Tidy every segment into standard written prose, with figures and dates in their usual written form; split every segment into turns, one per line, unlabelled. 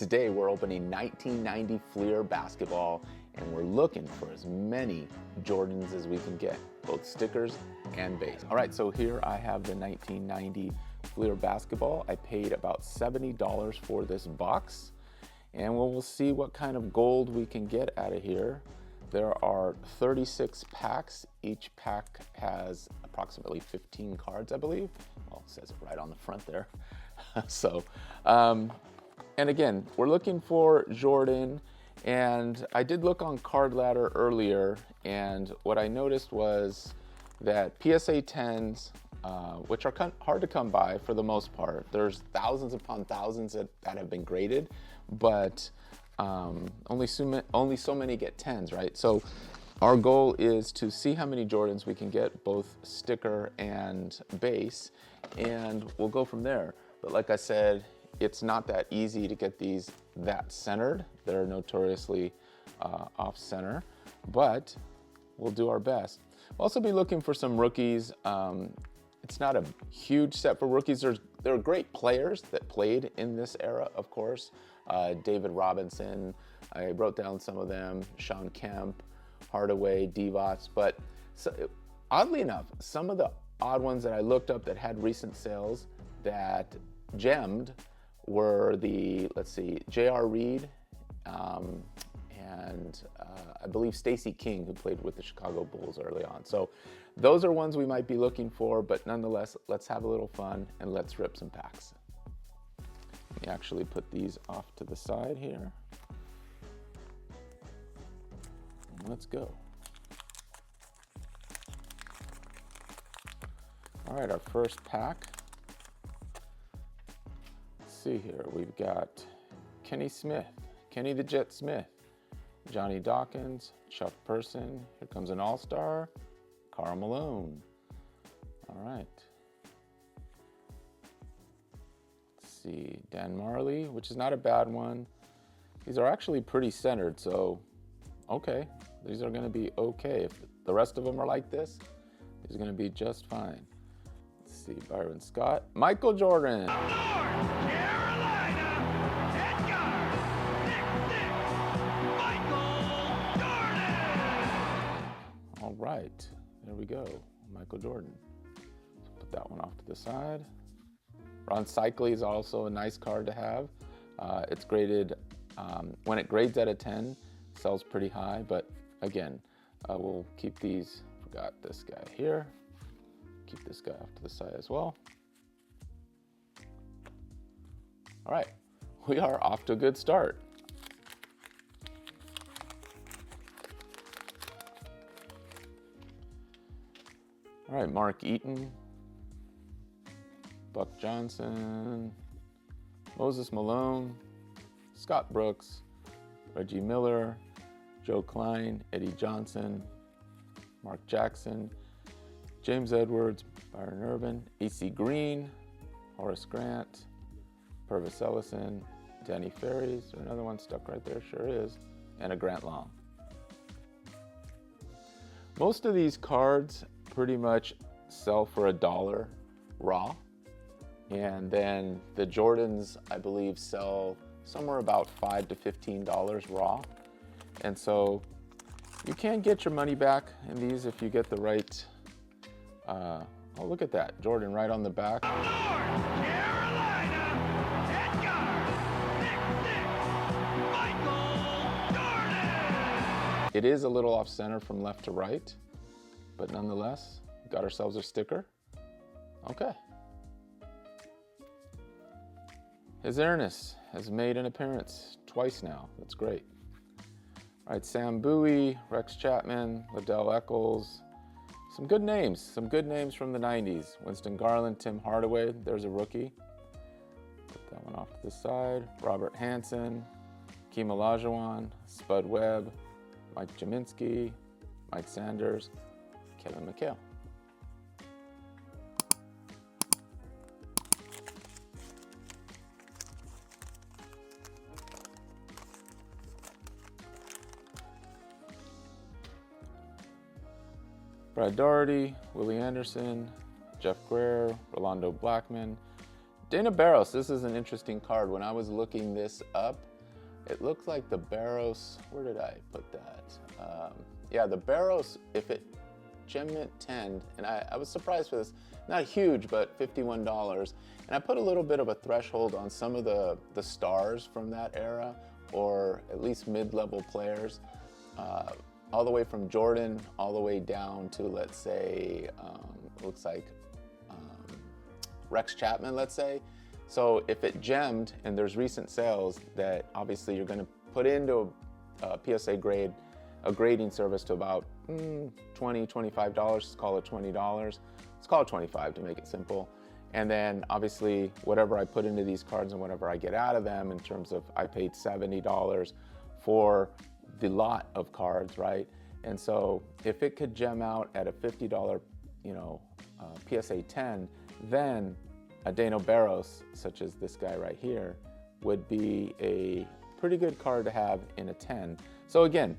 Today we're opening 1990 Fleer basketball and we're looking for as many Jordans as we can get, both stickers and base. All right, so here I have the 1990 Fleer basketball. I paid about $70 for this box, and we'll see what kind of gold we can get out of here. There are 36 packs. Each pack has approximately 15 cards, I believe. Well, it says it right on the front there. And again, we're looking for Jordan, and I did look on Card Ladder earlier, and what I noticed was that PSA 10s, which are hard to come by for the most part, there's thousands upon thousands that have been graded, but only so many get 10s, right? So our goal is to see how many Jordans we can get, both sticker and base, and we'll go from there. But like I said, it's not that easy to get these that centered. They're notoriously off center, but we'll do our best. We'll also be looking for some rookies. It's not a huge set for rookies. There are great players that played in this era, of course. David Robinson, I wrote down some of them, Sean Kemp, Hardaway, Divac, but oddly enough, some of the odd ones that I looked up that had recent sales that gemmed were the, let's see, J.R. Reed, and I believe Stacey King, who played with the Chicago Bulls early on. So those are ones we might be looking for, but nonetheless, let's have a little fun and let's rip some packs. Let me actually put these off to the side here. Let's go. All right, our first pack. Let's see here, we've got Kenny Smith, Kenny the Jet Smith, Johnny Dawkins, Chuck Person, here comes an all-star, Karl Malone. All right. Let's see, Dan Marley, which is not a bad one. These are actually pretty centered, so okay. These are gonna be okay. If the rest of them are like this, these are gonna be just fine. Let's see, Byron Scott, Micheal Jordan. All right, there we go, Micheal Jordan. So put that one off to the side. Ron Cycli is also a nice card to have. It's graded, when it grades at a 10, sells pretty high, but again, we'll keep these, forgot this guy here. Keep this guy off to the side as well. All right, we are off to a good start. All right, Mark Eaton, Buck Johnson, Moses Malone, Scott Brooks, Reggie Miller, Joe Klein, Eddie Johnson, Mark Jackson, James Edwards, Byron Irvin, AC Green, Horace Grant, Purvis Ellison, Danny Ferry. Is there another one stuck right there? Sure is. And a Grant Long. Most of these cards pretty much sell for $1 raw. And then the Jordans, I believe, sell somewhere about $5 to $15 raw. And so you can get your money back in these if you get the right, oh, look at that, Jordan right on the back. It is a little off center from left to right, but nonetheless, got ourselves a sticker. Okay. His Airness has made an appearance twice now. That's great. All right, Sam Bowie, Rex Chapman, Liddell Eccles. Some good names from the 90s. Winston Garland, Tim Hardaway, there's a rookie. Put that one off to the side. Robert Hansen, Keem Olajuwon, Spud Webb, Mike Jaminski, Mike Sanders, Kevin McHale. Brad Daugherty, Willie Anderson, Jeff Greer, Rolando Blackman, Dana Barros. This is an interesting card. When I was looking this up, It looks like the Barros, where did I put that? Yeah, the Barros, if it gem mint 10, and I was surprised for this, not huge, but $51. And I put a little bit of a threshold on some of the stars from that era, or at least mid-level players, all the way from Jordan, all the way down to, let's say, looks like Rex Chapman, let's say. So if it gemmed and there's recent sales that obviously you're gonna put into a PSA grade, a grading service to about $20, $25, let's call it $20. Let's call it 25 to make it simple. And then obviously whatever I put into these cards and whatever I get out of them in terms of, I paid $70 for the lot of cards, right? And so if it could gem out at a $50, PSA 10, then a Dano Barros, such as this guy right here, would be a pretty good card to have in a 10. So again,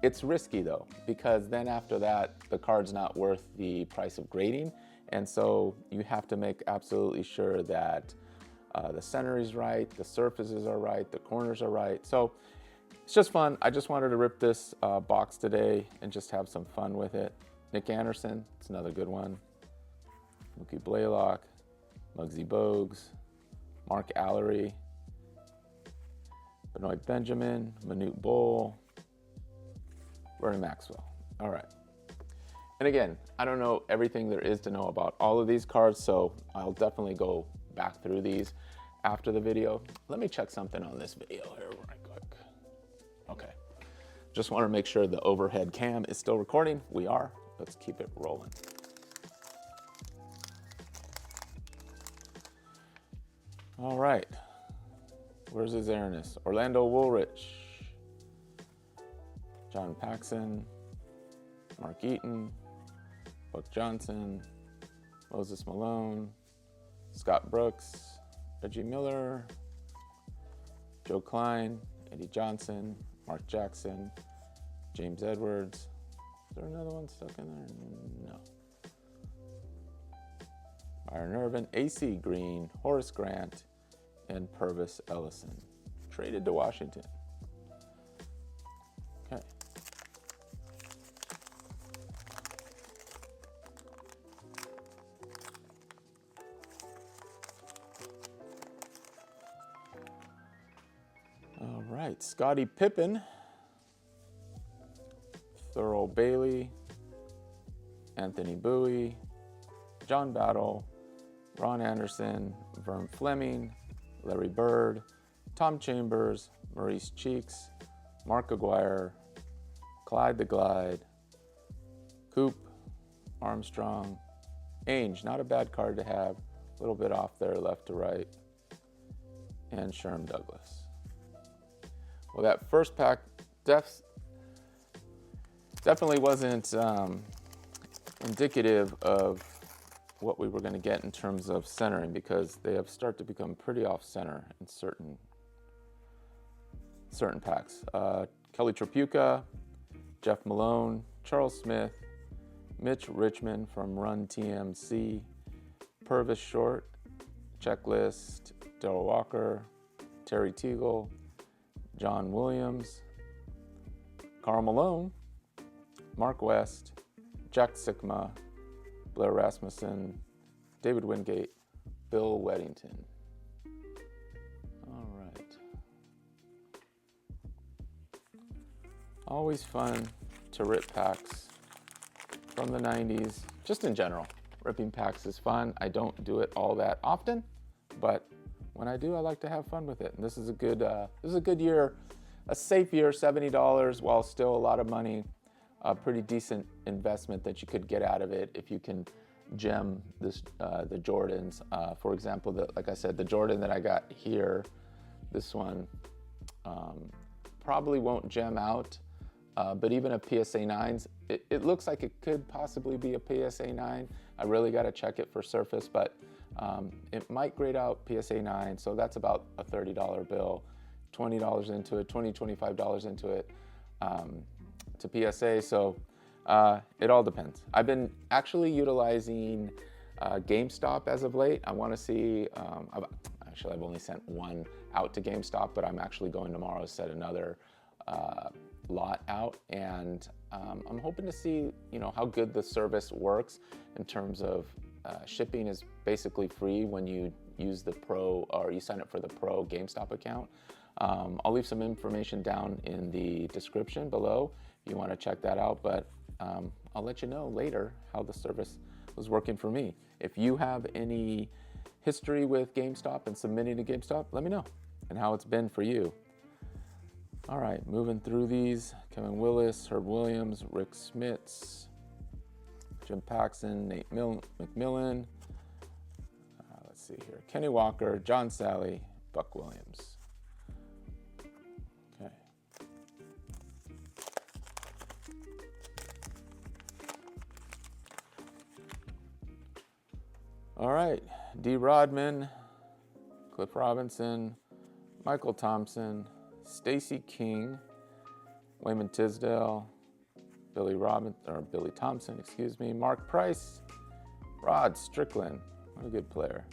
it's risky though, because then after that, the card's not worth the price of grading. And so you have to make absolutely sure that the center is right, the surfaces are right, the corners are right. So it's just fun. I just wanted to rip this box today and just have some fun with it. Nick Anderson, it's another good one. Mookie Blaylock, Muggsy Bogues, Mark Allery, Benoit Benjamin, Manute Bol, Bernie Maxwell. All right. And again, I don't know everything there is to know about all of these cards, so I'll definitely go back through these after the video. Let me check something on this video here right quick. Okay. Just want to make sure the overhead cam is still recording. We are. Let's keep it rolling. All right. Where's his airness? Orlando Woolrich, John Paxson, Mark Eaton, Buck Johnson, Moses Malone, Scott Brooks, Reggie Miller, Joe Klein, Eddie Johnson, Mark Jackson, James Edwards. Is there another one stuck in there? No. Byron Irvin, AC Green, Horace Grant, and Purvis Ellison. Traded to Washington. Okay. All right, Scottie Pippen, Thurl Bailey, Anthony Bowie, John Battle, Ron Anderson, Vern Fleming, Larry Bird, Tom Chambers, Maurice Cheeks, Mark Aguirre, Clyde the Glide, Coop, Armstrong, Ainge, not a bad card to have, a little bit off there left to right, and Sherm Douglas. Well, that first pack definitely wasn't indicative of what we were going to get in terms of centering, because they have started to become pretty off center in certain packs. Kelly Tripucka, Jeff Malone, Charles Smith, Mitch Richmond from Run TMC, Purvis Short, Checklist, Darrell Walker, Terry Teagle, John Williams, Karl Malone, Mark West, Jack Sikma, Blair Rasmussen, David Wingate, Bill Weddington. All right. Always fun to rip packs from the 90s, just in general. Ripping packs is fun. I don't do it all that often, but when I do, I like to have fun with it. And this is a good year, a safe year, $70, while still a lot of money. A pretty decent investment that you could get out of it if you can gem this, the Jordans. For example, like I said, the Jordan that I got here, this one, probably won't gem out, but even a PSA 9s, it looks like it could possibly be a PSA 9. I really got to check it for surface, but it might grade out PSA 9, so that's about a $30 bill, $20 into it, $20, $25 into it. To PSA, so it all depends. I've been actually utilizing GameStop as of late. I want to see, I Actually, I've only sent one out to GameStop, but I'm actually going tomorrow to set another lot out, and I'm hoping to see, how good the service works in terms of shipping is basically free when you use the Pro, or you sign up for the Pro GameStop account. I'll leave some information down in the description below if you want to check that out, but I'll let you know later how the service was working for me. If you have any history with GameStop and submitting to GameStop, let me know and how it's been for you. All right, moving through these. Kevin Willis, Herb Williams, Rick Smits, Jim Paxson, Nate McMillan. Let's see here. Kenny Walker, John Sally, Buck Williams. Okay. All right, D. Rodman, Cliff Robinson, Michael Thompson, Stacey King, Wayman Tisdale, Billy Thompson, Mark Price, Rod Strickland, what a good player.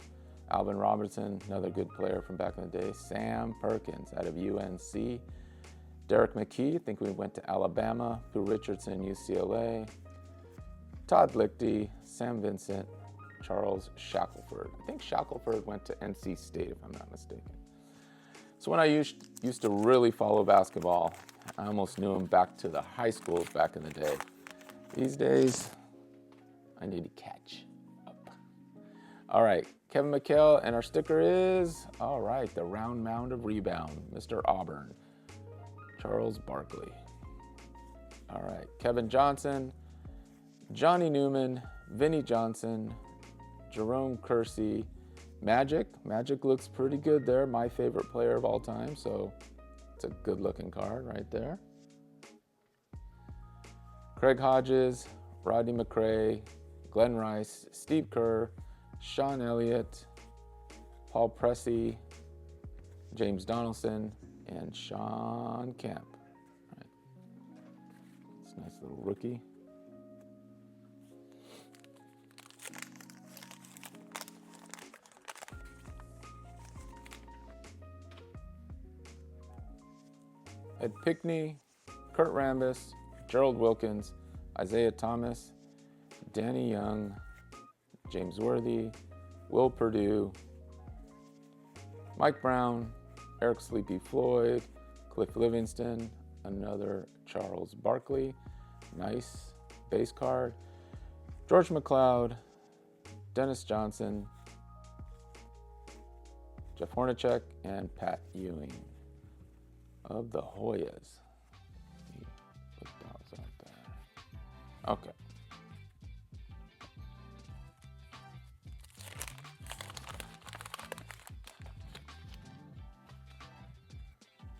Alvin Robertson, another good player from back in the day. Sam Perkins out of UNC. Derek McKee, I think we went to Alabama. Pooh Richardson, UCLA. Todd Lichty, Sam Vincent, Charles Shackelford. I think Shackelford went to NC State, if I'm not mistaken. So when I used to really follow basketball, I almost knew him back to the high schools back in the day. These days, I need to catch up. All right, Kevin Micheal, and our sticker is, all right, the round mound of rebound, Mr. Auburn, Charles Barkley. All right, Kevin Johnson, Johnny Newman, Vinnie Johnson, Jerome Kersey, Magic looks pretty good there. My favorite player of all time, so it's a good looking card right there. Craig Hodges, Rodney McRae, Glenn Rice, Steve Kerr, Sean Elliott, Paul Pressey, James Donaldson, and Sean Kemp. All right. It's a nice little rookie. Ed Pickney, Kurt Rambis, Gerald Wilkins, Isaiah Thomas, Danny Young, James Worthy, Will Perdue, Mike Brown, Eric Sleepy Floyd, Cliff Livingston, another Charles Barkley, nice base card, George McLeod, Dennis Johnson, Jeff Hornacek, and Pat Ewing of the Hoyas. Put those out there. Okay.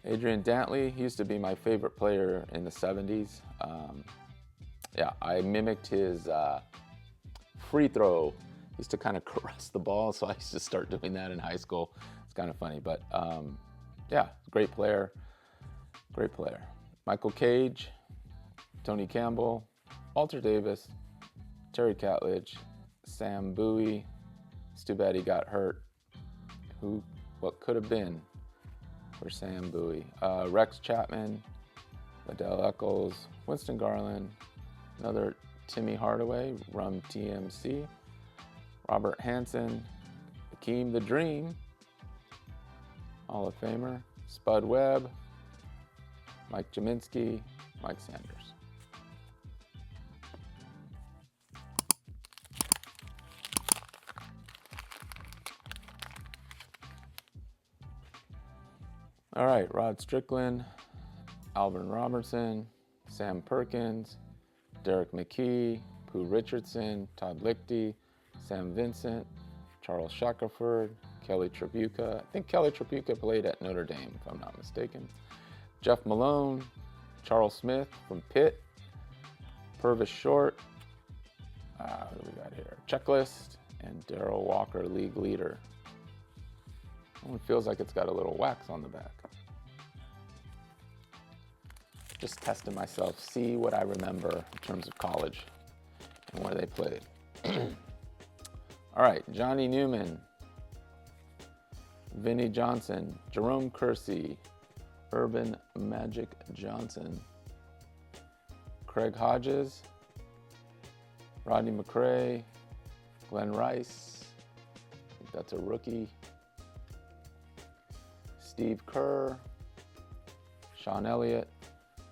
Adrian Dantley, he used to be my favorite player in the 70s. Yeah, I mimicked his free throw. He used to kind of caress the ball, so I used to start doing that in high school. It's kind of funny, but yeah, great player. Great player. Michael Cage, Tony Campbell, Walter Davis, Terry Catledge, Sam Bowie. It's too bad he got hurt. What could have been for Sam Bowie? Rex Chapman, Liddell Eccles, Winston Garland, another Timmy Hardaway, Rum TMC, Robert Hansen, Hakeem the Dream, Hall of Famer, Spud Webb, Mike Jaminski, Mike Sanders. All right, Rod Strickland, Alvin Robertson, Sam Perkins, Derek McKee, Pooh Richardson, Todd Lichty, Sam Vincent, Charles Shackelford, Kelly Tribuca. I think Kelly Tribuca played at Notre Dame, if I'm not mistaken. Jeff Malone, Charles Smith from Pitt, Purvis Short, who do we got here? Checklist, and Darrell Walker, league leader. Oh, it feels like it's got a little wax on the back. Just testing myself, see what I remember in terms of college and where they played. All right, Johnny Newman, Vinny Johnson, Jerome Kersey, Urban Magic Johnson, Craig Hodges, Rodney McRae, Glenn Rice, I think that's a rookie, Steve Kerr, Sean Elliott,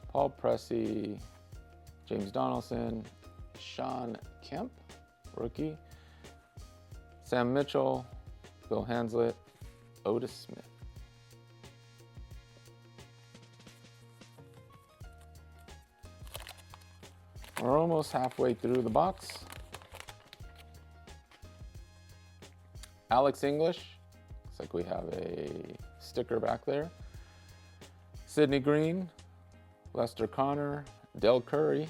Paul Pressey, James Donaldson, Sean Kemp, rookie, Sam Mitchell, Bill Hanslett, Otis Smith. We're almost halfway through the box. Alex English, looks like we have a sticker back there. Sidney Green, Lester Connor, Del Curry,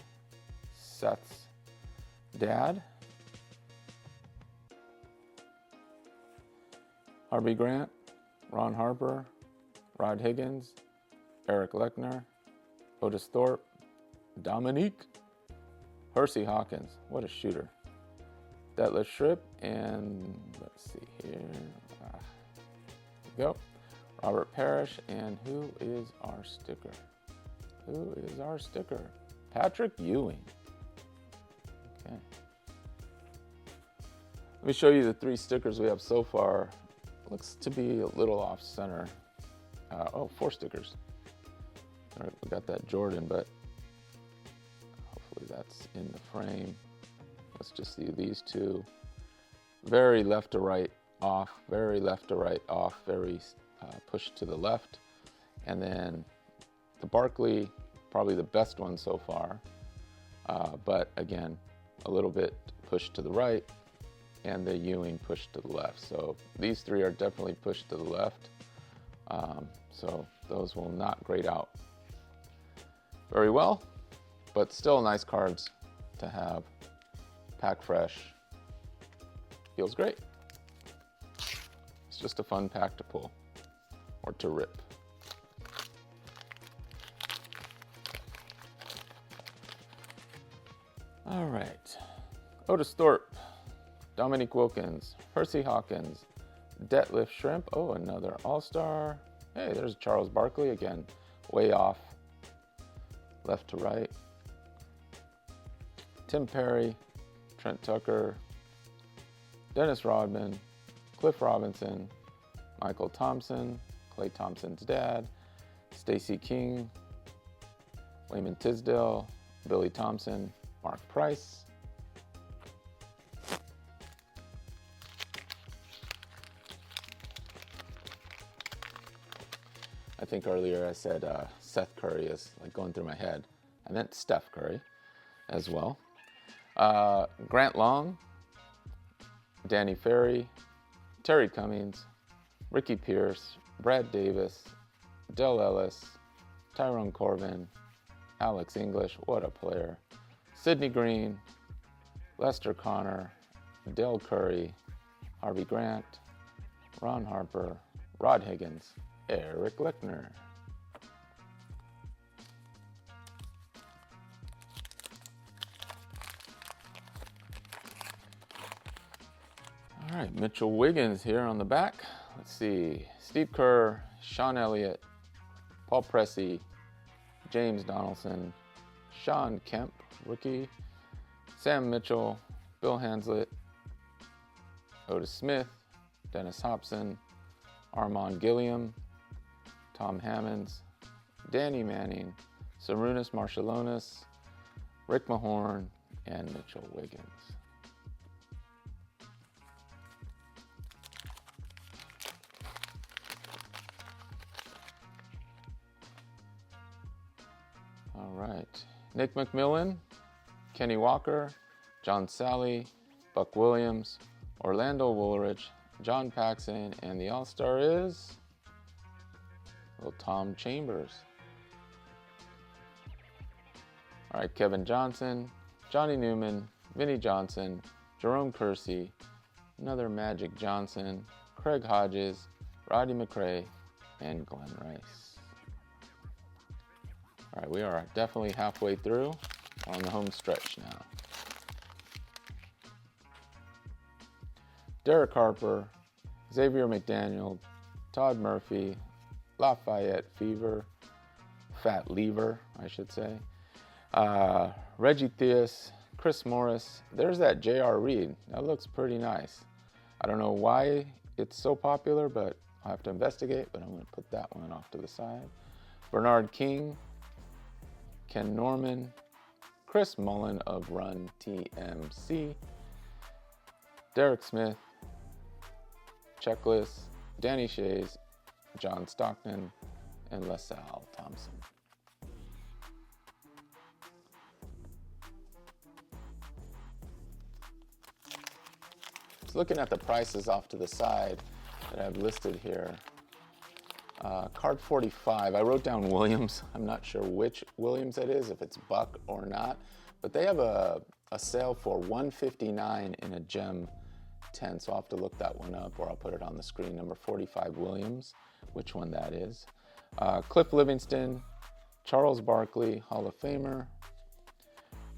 Seth's dad, Harvey Grant, Ron Harper, Rod Higgins, Eric Lechner, Otis Thorpe, Dominique, Hersey Hawkins, what a shooter. Detlef Schrip, and let's see here. There we go. Robert Parrish, and who is our sticker? Who is our sticker? Patrick Ewing. Okay. Let me show you the 3 stickers we have so far. Looks to be a little off center. 4 stickers. All right, we got that Jordan, but hopefully that's in the frame. Let's just see these 2. Very left to right off, very left to right off, very pushed to the left. And then the Barkley, probably the best one so far. But again, a little bit pushed to the right, and the Ewing pushed to the left. So these 3 are definitely pushed to the left. So those will not grade out very well, but still nice cards to have. Pack fresh. Feels great. It's just a fun pack to pull or to rip. All right. Otis Thorpe, Dominique Wilkins, Hersey Hawkins, Detlef Schrip. Oh, another All-Star. Hey, there's Charles Barkley again. Way off. Left to right. Tim Perry, Trent Tucker, Dennis Rodman, Cliff Robinson, Michael Thompson, Klay Thompson's dad, Stacey King, Wayman Tisdale, Billy Thompson, Mark Price. I think earlier I said Seth Curry is like going through my head. I meant Steph Curry as well. Grant Long, Danny Ferry, Terry Cummings, Ricky Pierce, Brad Davis, Del Ellis, Tyrone Corbin, Alex English, what a player, Sidney Green, Lester Connor, Del Curry, Harvey Grant, Ron Harper, Rod Higgins, Eric Lechner. All right, Mitchell Wiggins here on the back. Let's see, Steve Kerr, Sean Elliott, Paul Pressey, James Donaldson, Sean Kemp, rookie, Sam Mitchell, Bill Hanslett, Otis Smith, Dennis Hobson, Armand Gilliam, Tom Hammonds, Danny Manning, Sarunas Marciulionis, Rick Mahorn, and Mitchell Wiggins. All right, Nick McMillan, Kenny Walker, John Sally, Buck Williams, Orlando Woolridge, John Paxson, and the All-Star is little Tom Chambers. All right, Kevin Johnson, Johnny Newman, Vinnie Johnson, Jerome Kersey, another Magic Johnson, Craig Hodges, Roddy McRae, and Glenn Rice. All right, we are definitely halfway through, on the home stretch now. Derek Harper, Xavier McDaniel, Todd Murphy, Lafayette Fever, Fat Lever, I should say, Reggie Theus, Chris Morris. There's that J.R. Reed. That looks pretty nice. I don't know why it's so popular, but I'll have to investigate, but I'm going to put that one off to the side. Bernard King, Ken Norman, Chris Mullen of Run TMC, Derek Smith, Checklist, Danny Shays, John Stockton, and LaSalle Thompson. Just looking at the prices off to the side that I've listed here. Card 45, I wrote down Williams. I'm not sure which Williams it is, if it's Buck or not, but they have a sale for $159 in a gem 10, so I'll have to look that one up, or I'll put it on the screen. Number 45 Williams, which one that is. Cliff Livingston, Charles Barkley, Hall of Famer,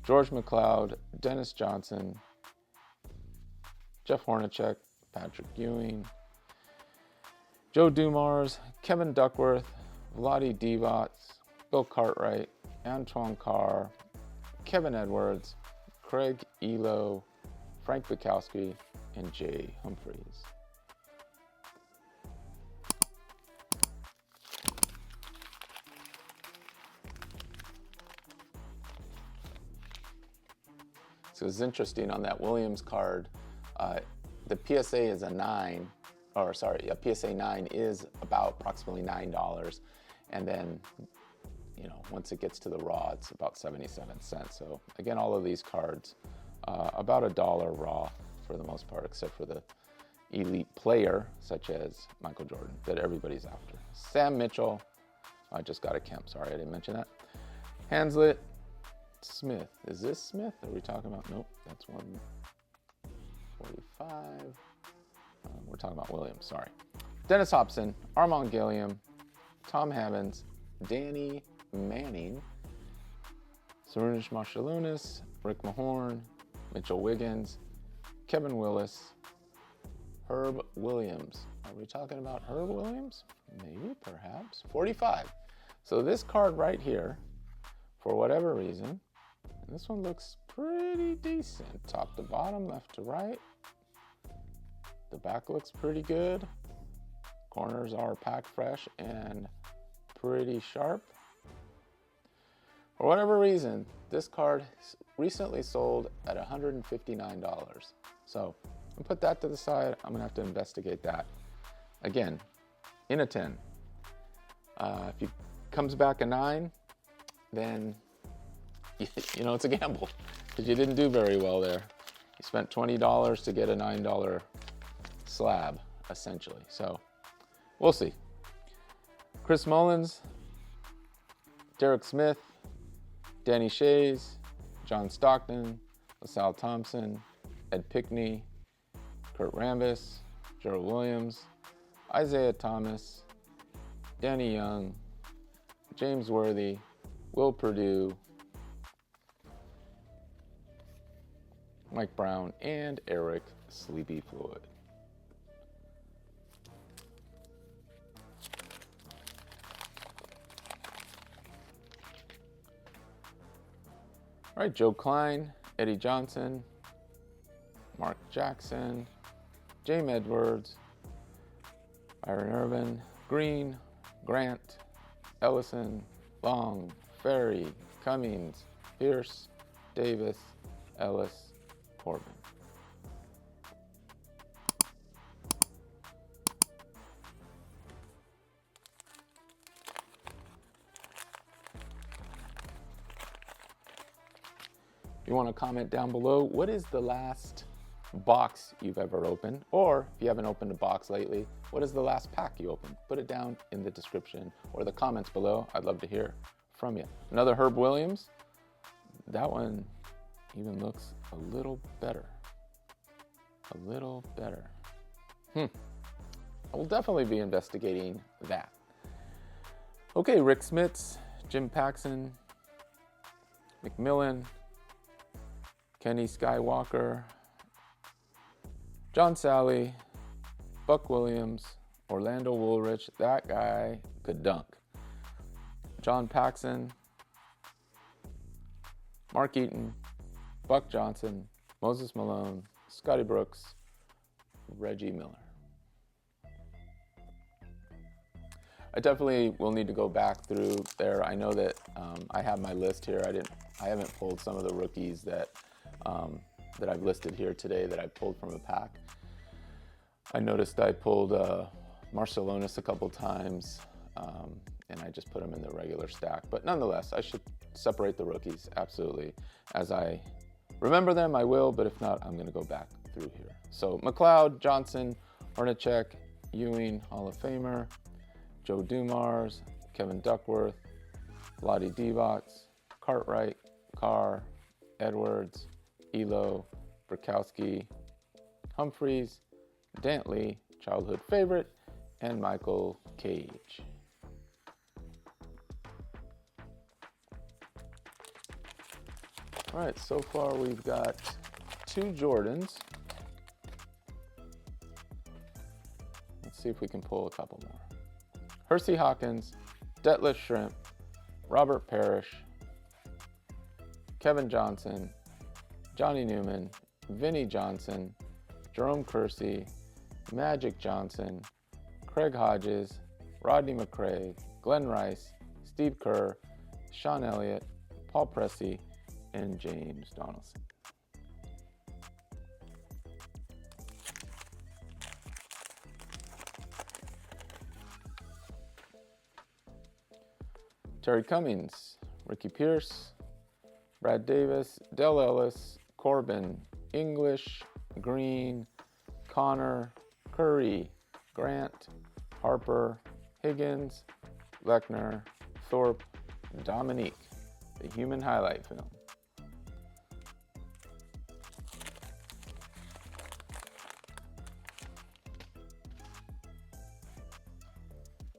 George McLeod, Dennis Johnson, Jeff Hornacek, Patrick Ewing, Joe Dumars, Kevin Duckworth, Vlade Divac, Bill Cartwright, Antoine Carr, Kevin Edwards, Craig Elo, Frank Bukowski, and Jay Humphries. So it's interesting on that Williams card, the PSA is a 9, or sorry, a PSA 9 is about approximately $9. And then, you know, once it gets to the raw, it's about 77 cents. So again, all of these cards, about $1 raw for the most part, except for the elite player, such as Micheal Jordan, that everybody's after. Sam Mitchell, I just got a Kemp, sorry, I didn't mention that. Hanslet, Smith, is this Smith? Are we talking about, nope, that's 145. We're talking about Williams, sorry. Dennis Hobson, Armand Gilliam, Tom Hammonds, Danny Manning, Sarunas Marshalunas, Rick Mahorn, Mitchell Wiggins, Kevin Willis, Herb Williams. Are we talking about Herb Williams? Maybe, perhaps. 45. So this card right here, for whatever reason, and this one looks pretty decent. Top to bottom, left to right. The back looks pretty good. Corners are packed fresh and pretty sharp. For whatever reason, this card recently sold at $159. So I'll put that to the side. I'm gonna have to investigate that. Again, in a 10. If he comes back a 9, then you know it's a gamble because you didn't do very well there. You spent $20 to get a $9 slab, essentially. So we'll see. Chris Mullins, Derek Smith, Danny Shays, John Stockton, LaSalle Thompson, Ed Pickney, Kurt Rambis, Gerald Williams, Isaiah Thomas, Danny Young, James Worthy, Will Purdue, Mike Brown, and Eric Sleepy Floyd. All right, Joe Klein, Eddie Johnson, Mark Jackson, James Edwards, Byron Irvin, Green, Grant, Ellison, Long, Ferry, Cummings, Pierce, Davis, Ellis, Corbin. If you want to comment down below, what is the last box you've ever opened? Or if you haven't opened a box lately, what is the last pack you opened? Put it down in the description or the comments below. I'd love to hear from you. Another Herb Williams. That one even looks a little better. A little better. I will definitely be investigating that. Okay, Rick Smits, Jim Paxson, McMillan, Kenny Skywalker, John Sally, Buck Williams, Orlando Woolrich, that guy could dunk. John Paxson, Mark Eaton, Buck Johnson, Moses Malone, Scotty Brooks, Reggie Miller. I definitely will need to go back through there. I know that I have my list here. I haven't pulled some of the rookies that I've listed here today that I pulled from a pack. I noticed I pulled Marcelonis a couple times, and I just put them in the regular stack. But nonetheless, I should separate the rookies, absolutely. As I remember them, I will, but if not, I'm gonna go back through here. So McLeod, Johnson, Hornacek, Ewing, Hall of Famer, Joe Dumars, Kevin Duckworth, Lottie Divac, Cartwright, Carr, Edwards, Elo, Burkowski, Humphreys, Dantley, childhood favorite, and Michael Cage. All right, so far we've got 2 Jordans. Let's see if we can pull a couple more. Hersey Hawkins, Detlef Schrempf, Robert Parrish, Kevin Johnson, Johnny Newman, Vinnie Johnson, Jerome Kersey, Magic Johnson, Craig Hodges, Rodney McRae, Glenn Rice, Steve Kerr, Sean Elliott, Paul Pressey, and James Donaldson. Terry Cummings, Ricky Pierce, Brad Davis, Dell Ellis, Corbin, English, Green, Connor, Curry, Grant, Harper, Higgins, Lechner, Thorpe, Dominique, the human highlight film.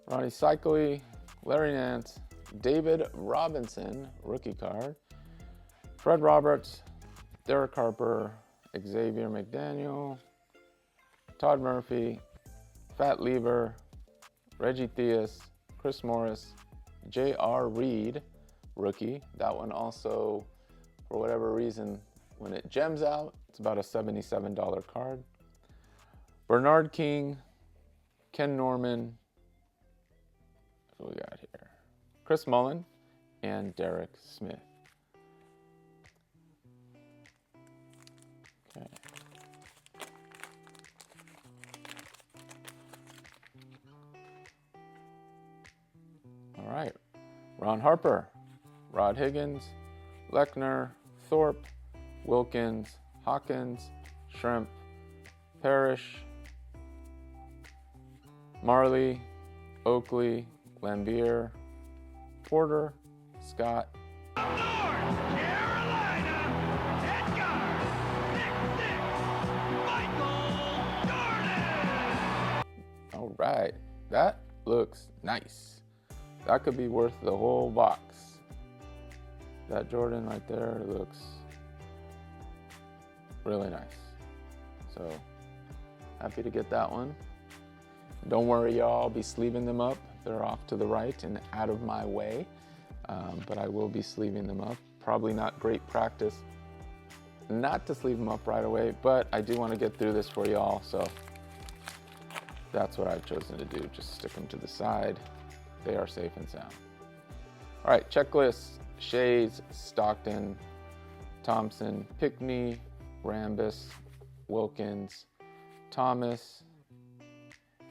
Ronnie Cycli, Larry Nance, David Robinson, rookie card, Fred Roberts, Derek Harper, Xavier McDaniel, Todd Murphy, Fat Lever, Reggie Theus, Chris Morris, J.R. Reed, rookie. That one also, for whatever reason, when it gems out, it's about a $77 card. Bernard King, Ken Norman, who we got here? Chris Mullen, and Derek Smith. Okay. All right. Ron Harper, Rod Higgins, Lechner, Thorpe, Wilkins, Hawkins, Schrempf, Parrish, Marley, Oakley, Lambier, Porter, Scott,
North Carolina, Micheal Jordan.
All right, that looks nice. That could be worth the whole box. That Jordan right there looks really nice. So happy to get that one. Don't worry, y'all, I'll be sleeving them up. They're off to the right and out of my way, but I will be sleeving them up. Probably not great practice not to sleeve them up right away, but I do want to get through this for y'all, so that's what I've chosen to do. Just stick them to the side. They are safe and sound. All right, checklist: Shays, Stockton, Thompson, Pickney, Rambus, Wilkins, Thomas,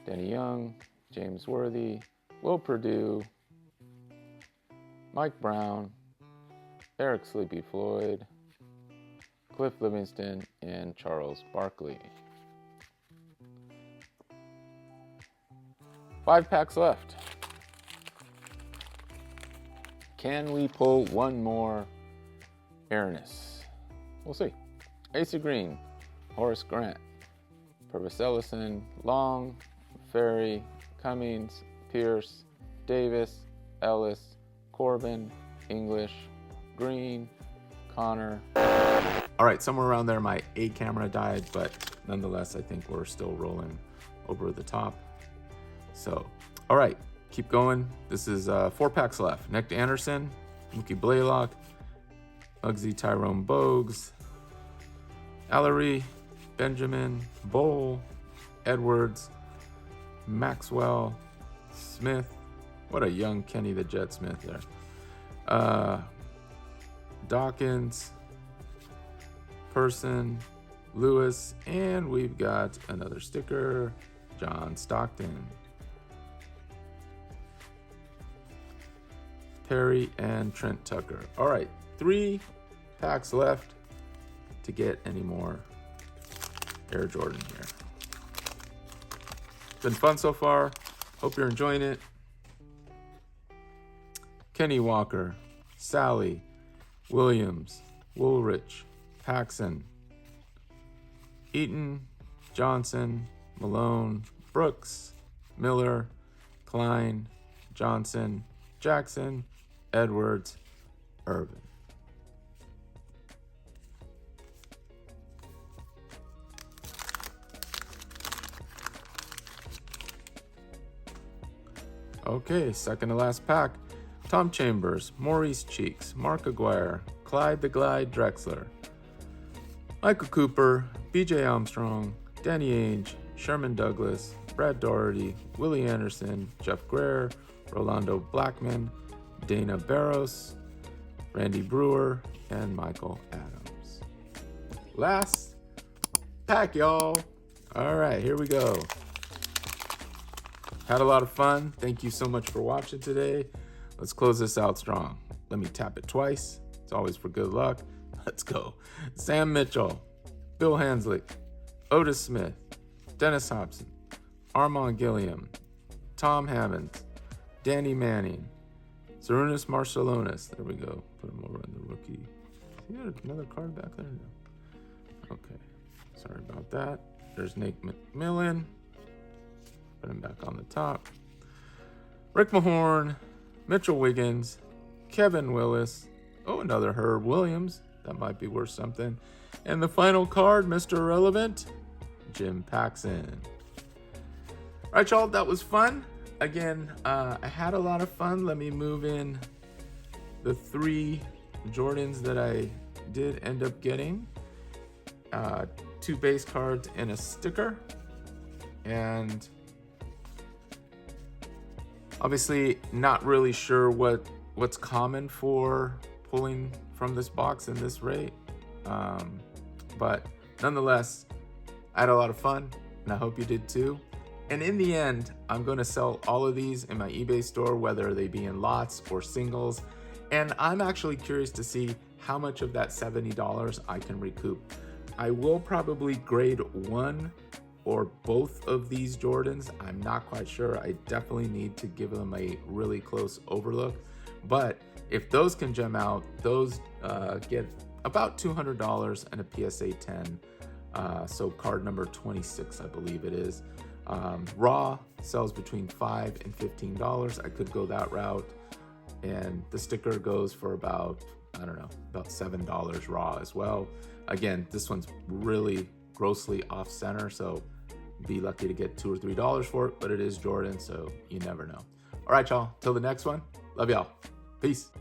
Denny Young, James Worthy, Will Perdue, Mike Brown, Eric Sleepy Floyd, Cliff Livingston, and Charles Barkley. 5 packs left. Can we pull one more Aranis? We'll see. AC Green, Horace Grant, Purvis Ellison, Long, Ferry, Cummings, Pierce, Davis, Ellis, Corbin, English, Green, Connor. All right, somewhere around there my A camera died, but nonetheless, I think we're still rolling over the top. So, all right, keep going. This is 4 packs left. Nick Anderson, Mookie Blaylock, Muggsy Tyrone Bogues, Allery, Benjamin, Bowl, Edwards, Maxwell, Smith. What a young Kenny the Jet Smith there. Dawkins, Person, Lewis, and we've got another sticker, John Stockton. Perry and Trent Tucker. All right, 3 packs left to get any more Air Jordan here. Been fun so far. Hope you're enjoying it. Kenny Walker, Sally, Williams, Woolrich, Paxson, Eaton, Johnson, Malone, Brooks, Miller, Klein, Johnson, Jackson, Edwards, Irvin. Okay, second to last pack. Tom Chambers, Maurice Cheeks, Mark Aguirre, Clyde the Glide Drexler, Michael Cooper, BJ Armstrong, Danny Ainge, Sherman Douglas, Brad Doherty, Willie Anderson, Jeff Greer, Rolando Blackman, Dana Barros, Randy Brewer, and Michael Adams. Last pack, y'all. All right, here we go. Had a lot of fun. Thank you so much for watching today. Let's close this out strong. Let me tap it twice. It's always for good luck. Let's go. Sam Mitchell, Bill Hanslick, Otis Smith, Dennis Hobson, Armand Gilliam, Tom Hammonds, Danny Manning, Sarunas Marcellonis. There we go. Put him over in the rookie. He had another card back there? No. Okay. Sorry about that. There's Nate McMillan. Put him back on the top. Rick Mahorn, Mitchell Wiggins, Kevin Willis. Oh, another Herb Williams. That might be worth something. And the final card, Mr. Irrelevant, Jim Paxson. All right, y'all, that was fun. Again, I had a lot of fun. Let me move in the 3 Jordans that I did end up getting. 2 base cards and a sticker. And obviously not really sure what's common for pulling from this box in this rate. But nonetheless, I had a lot of fun, and I hope you did too. And in the end, I'm going to sell all of these in my eBay store, whether they be in lots or singles. And I'm actually curious to see how much of that $70 I can recoup. I will probably grade one or both of these Jordans. I'm not quite sure. I definitely need to give them a really close overlook. But if those can gem out, those get about $200 and a PSA 10. So card number 26, I believe it is. Raw sells between $5 and $15. I could go that route. And the sticker goes for about, I don't know, about $7 raw as well. Again, this one's really grossly off center, so be lucky to get $2 or $3 for it, but it is Jordan, so you never know. All right, y'all, till the next one. Love y'all. Peace.